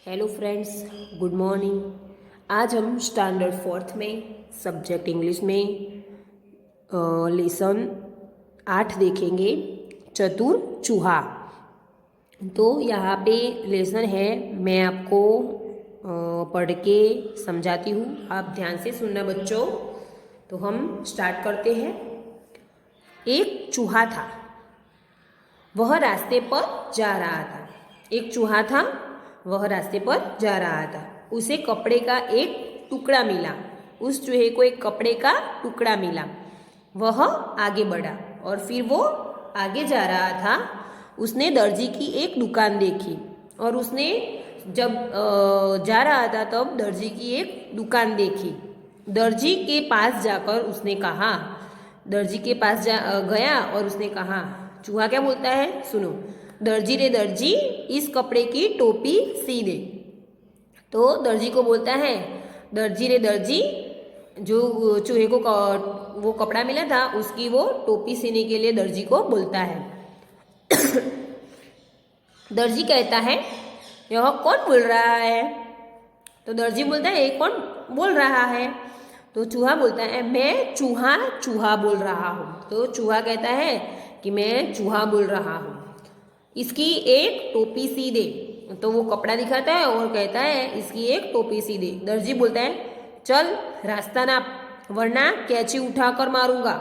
Hello friends, good morning. आज हम standard fourth में सब्जेक्ट इंग्लिश में लेसन 8 देखेंगे, चतुर चूहा। तो यहाँ पे लेसन है, मैं आपको पढ़ के समझाती हूँ, आप ध्यान से सुनना बच्चों। तो हम स्टार्ट करते हैं। एक चूहा था, वह रास्ते पर जा रहा था। एक चूहा था, वह रास्ते पर जा रहा था। उसे कपड़े का एक टुकड़ा मिला। उस चूहे को एक कपड़े का टुकड़ा मिला। वह आगे बढ़ा और फिर वो आगे जा रहा था। उसने दर्जी की एक दुकान देखी और उसने जब जा रहा था तब दर्जी की एक दुकान देखी। दर्जी के पास जाकर उसने कहा, दर्जी के पास गया और उसने कहा, चूहा क्या बोलता है सुनो, दर्जी रे दर्जी, इस कपड़े की टोपी सी दे। तो दर्जी को बोलता है, दर्जी रे दर्जी, जो चूहे को वो कपड़ा मिला था उसकी वो टोपी सीने के लिए दर्जी को बोलता है। दर्जी कहता है, यह कौन बोल रहा है? तो दर्जी बोलता है, ये कौन बोल रहा है? तो चूहा बोलता है, मैं चूहा चूहा बोल रहा हूँ। तो चूहा कहता है कि मैं चूहा बोल रहा हूँ, इसकी एक टोपी सी दे। तो वो कपड़ा दिखाता है और कहता है, इसकी एक टोपी सी दे। दर्जी बोलता है, चल रास्ता नाप, वरना कैंची उठाकर मारूंगा।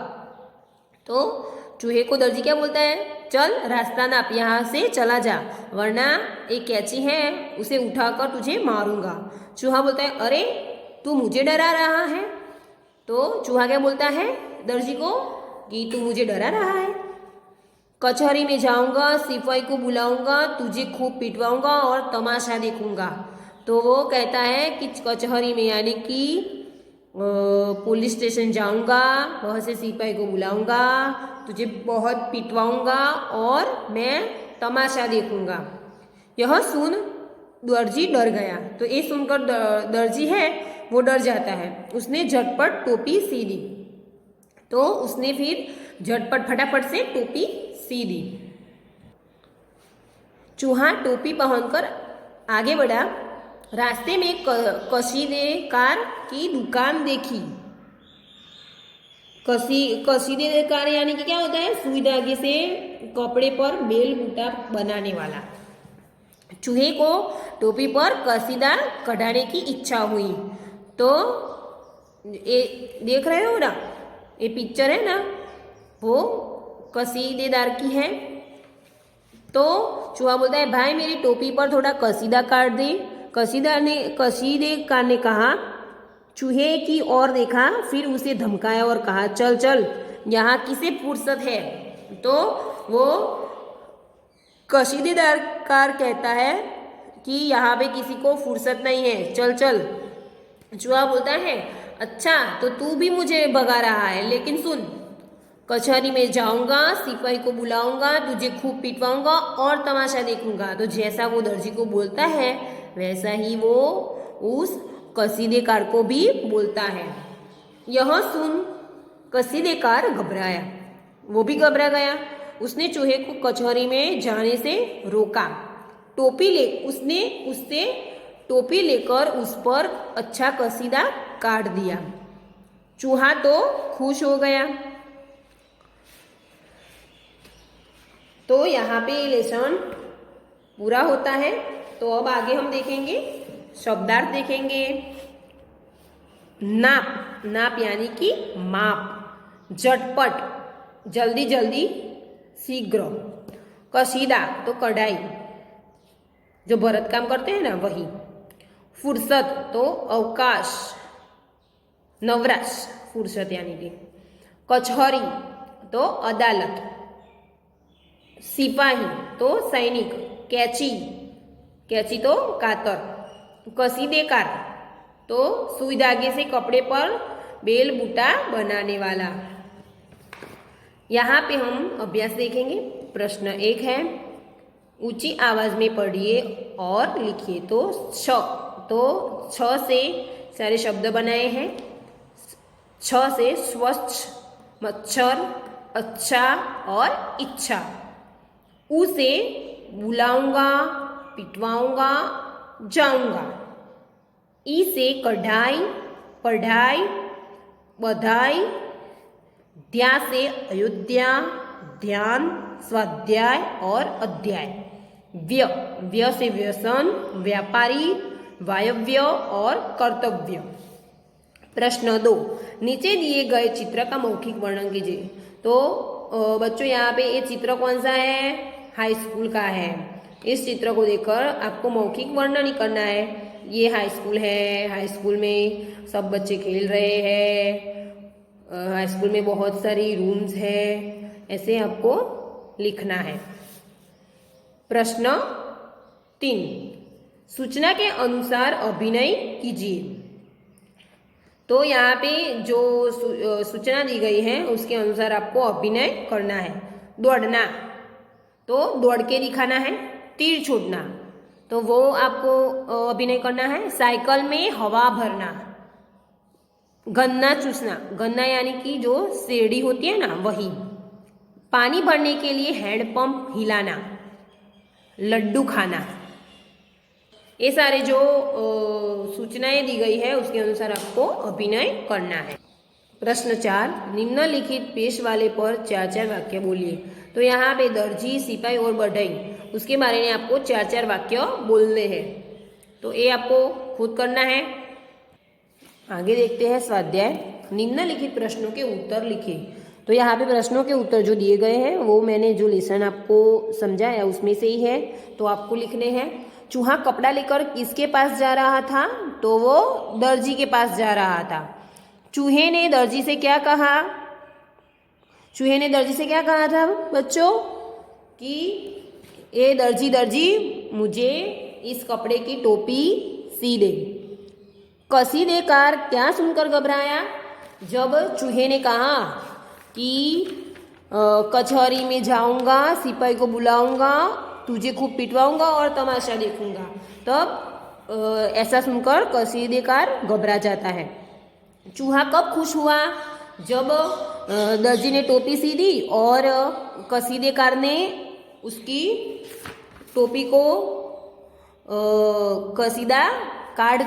तो चूहे को दर्जी क्या बोलता है, चल रास्ता नाप, यहाँ से चला जा, वरना एक कैंची है उसे उठाकर तुझे मारूंगा। चूहा बोलता है, अरे तू मुझे डरा रहा है? तो चूहा क्या बोलता है दर्जी को कि तू मुझे डरा रहा है? कचहरी में जाऊंगा, सिपाही को बुलाऊंगा, तुझे खूब पिटवाऊंगा और तमाशा देखूंगा। तो वो कहता है कि कचहरी में यानी कि पुलिस स्टेशन जाऊंगा, वहाँ से सिपाही को बुलाऊंगा, तुझे बहुत पिटवाऊंगा और मैं तमाशा देखूंगा। यह सुन दर्जी डर गया। तो ये सुनकर दर्जी है वो डर जाता है। उसने झटपट टोपी सी दी। तो उसने फिर झटपट फटाफट से टोपी सी दी। चूहा टोपी पहनकर आगे बढ़ा। रास्ते में कसीदेकार की दुकान देखी। कसीदेकार यानी कि क्या होता है, सुई धागे से कपड़े पर बेल बूटा बनाने वाला। चूहे को टोपी पर कसीदा कढ़ाने की इच्छा हुई। तो ये देख रहे हो ना, ये पिक्चर है ना, वो कसीदेदार की है। तो चूहा बोलता है, भाई मेरी टोपी पर थोड़ा कसीदा काट दे। कसीदेकार ने कहा, चूहे की ओर देखा, फिर उसे धमकाया और कहा, चल चल, यहाँ किसे फुर्सत है? तो वो कसीदेदार कहता है कि यहाँ पे किसी को फुर्सत नहीं है, चल चल। चूहा बोलता है, अच्छा तो तू भी मुझे भगा रहा है, लेकिन सुन, कचहरी में जाऊंगा, सिपाही को बुलाऊंगा, तुझे खूब पिटवाऊंगा और तमाशा देखूंगा। तो जैसा वो दर्जी को बोलता है वैसा ही वो उस कसीदेकार को भी बोलता है। यह सुन कसीदेकार घबराया, वो भी घबरा गया। उसने चूहे को कचहरी में जाने से रोका। उसने उससे टोपी लेकर उस पर अच्छा कसीदा काट दिया। चूहा तो खुश हो गया। तो यहाँ पे लेसन पूरा होता है। तो अब आगे हम देखेंगे, शब्दार्थ देखेंगे। नाप, नाप यानी कि माप, झटपट, जल्दी जल्दी, शीघ्र। कसीदा तो कढ़ाई, जो भरत काम करते हैं ना वही। फुर्सत तो अवकाश, नवराश, फुर्सत यानी कि। कचहरी तो अदालत। सिपाही तो सैनिक। कैची, कैची तो कातर। कसीदेकार तो सुई धागे से कपड़े पर बेल बूटा बनाने वाला। यहाँ पे हम अभ्यास देखेंगे। प्रश्न 1 है, ऊंची आवाज में पढ़िए और लिखिए। तो छ से सारे शब्द बनाए हैं। छ से स्वच्छ, मच्छर, अच्छा और इच्छा। ऊ से बुलाऊंगा, पिटवाऊंगा जाऊंगा। ई से कढ़ाई, पढ़ाई, बधाई। ध्या से अयोध्या, ध्यान, स्वाध्याय और अध्याय। व्य, व्य से व्यसन, व्यापारी, वायव्य और कर्तव्य। प्रश्न 2, नीचे दिए गए चित्र का मौखिक वर्णन कीजिए। तो बच्चों यहाँ पे ये चित्र कौन सा है? हाई स्कूल का है। इस चित्र को देखकर आपको मौखिक वर्णन ही करना है। ये हाई स्कूल है, हाई स्कूल में सब बच्चे खेल रहे हैं, हाई स्कूल में बहुत सारी रूम्स है, ऐसे आपको लिखना है। प्रश्न 3, सूचना के अनुसार अभिनय कीजिए। तो यहाँ पे जो सूचना दी गई है उसके अनुसार आपको अभिनय करना है। दौड़ना, तो दौड़ के दिखाना है। तीर छोड़ना, तो वो आपको अभिनय करना है। साइकिल में हवा भरना। गन्ना चूसना, गन्ना यानी कि जो सीढ़ी होती है ना, वही। पानी भरने के लिए हैंडपंप हिलाना। लड्डू खाना। ये सारे जो सूचनाएं दी गई है उसके अनुसार आपको अभिनय करना है। प्रश्न 4, निम्नलिखित पेश वाले पर 4-4 वाक्य बोलिए। तो यहाँ पे दर्जी, सिपाही और बढ़ई, उसके बारे में आपको 4-4 वाक्य बोलने हैं। तो ये आपको खुद करना है। आगे देखते हैं स्वाध्याय। निम्नलिखित प्रश्नों के उत्तर लिखिए। तो यहाँ पे प्रश्नों के उत्तर जो दिए गए हैं वो मैंने जो लेसन आपको समझाया उसमें से ही है, तो आपको लिखने हैं। चूहा कपड़ा लेकर किसके पास जा रहा था? तो वो दर्जी के पास जा रहा था। चूहे ने दर्जी से क्या कहा? चूहे ने दर्जी से क्या कहा था बच्चों? कि ये दर्जी मुझे इस कपड़े की टोपी सी दे। कसीदेकार क्या सुनकर घबराया? जब चूहे ने कहा कि कचहरी में जाऊंगा, सिपाही को बुलाऊंगा, तुझे खूब पिटवाऊंगा और तमाशा देखूंगा, तब ऐसा सुनकर कसीदेकार घबरा जाता है। चूहा कब खुश हुआ? जब दर्जी ने टोपी सी दी और कसीदेकार ने उसकी टोपी को कसीदा काट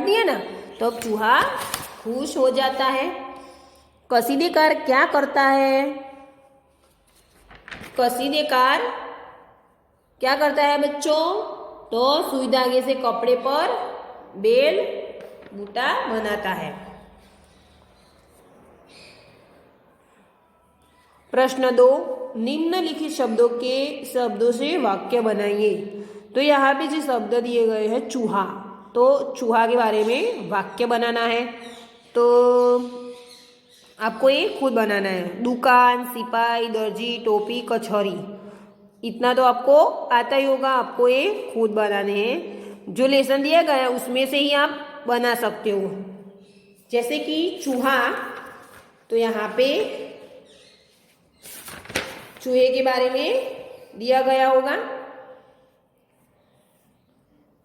दिया ना, तब चूहा खुश हो जाता है। कसीदेकार क्या करता है? कसीदेकार क्या करता है बच्चों? तो सुई धागे से कपड़े पर बेल बूटा बनाता है। प्रश्न 2, निम्नलिखित शब्दों से वाक्य बनाइए। तो यहाँ पे जो शब्द दिए गए हैं चूहा, तो चूहा के बारे में वाक्य बनाना है। तो आपको ये खुद बनाना है। दुकान, सिपाही, दर्जी, टोपी, कचहरी, इतना तो आपको आता ही होगा। आपको ये खुद बनाने हैं। जो लेसन दिया गया है उसमें से ही आप बना सकते हो। जैसे कि चूहा, तो यहाँ पे चूहे के बारे में दिया गया होगा,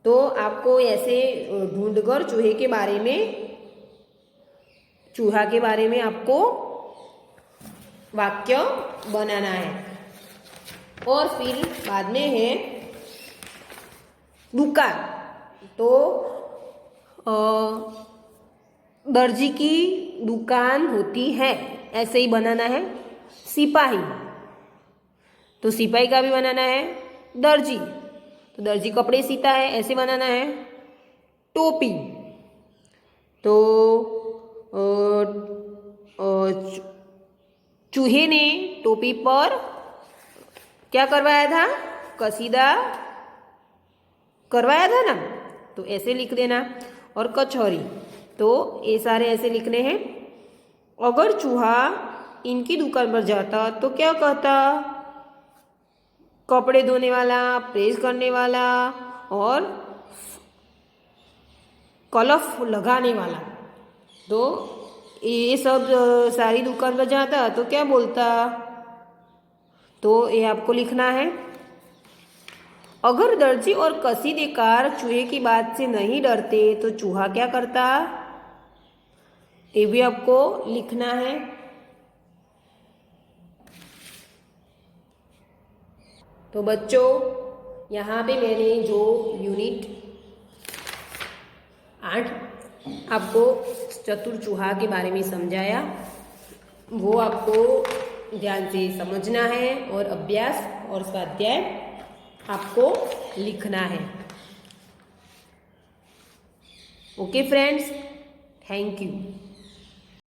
तो आपको ऐसे ढूंढकर चूहा के बारे में आपको वाक्य बनाना है। और फिर बाद में है दुकान, तो दर्जी की दुकान होती है, ऐसे ही बनाना है। सिपाही, तो सिपाही का भी बनाना है। दर्जी, तो दर्जी कपड़े सीता है, ऐसे बनाना है। टोपी, तो चूहे ने टोपी पर क्या करवाया था? कसीदा करवाया था ना, तो ऐसे लिख देना। और कचहरी, तो ये सारे ऐसे लिखने हैं। अगर चूहा इनकी दुकान पर जाता तो क्या कहता? कपड़े धोने वाला, प्रेस करने वाला और कलफ लगाने वाला, तो ये सब सारी दुकान पर जाता तो क्या बोलता? तो ये आपको लिखना है। अगर दर्जी और कसीदेकार चूहे की बात से नहीं डरते तो चूहा क्या करता? ये भी आपको लिखना है। तो बच्चों, यहाँ पे मैंने जो यूनिट 8 आपको चतुर चूहा के बारे में समझाया वो आपको ध्यान से समझना है और अभ्यास और स्वाध्याय आपको लिखना है। Okay friends, thank you.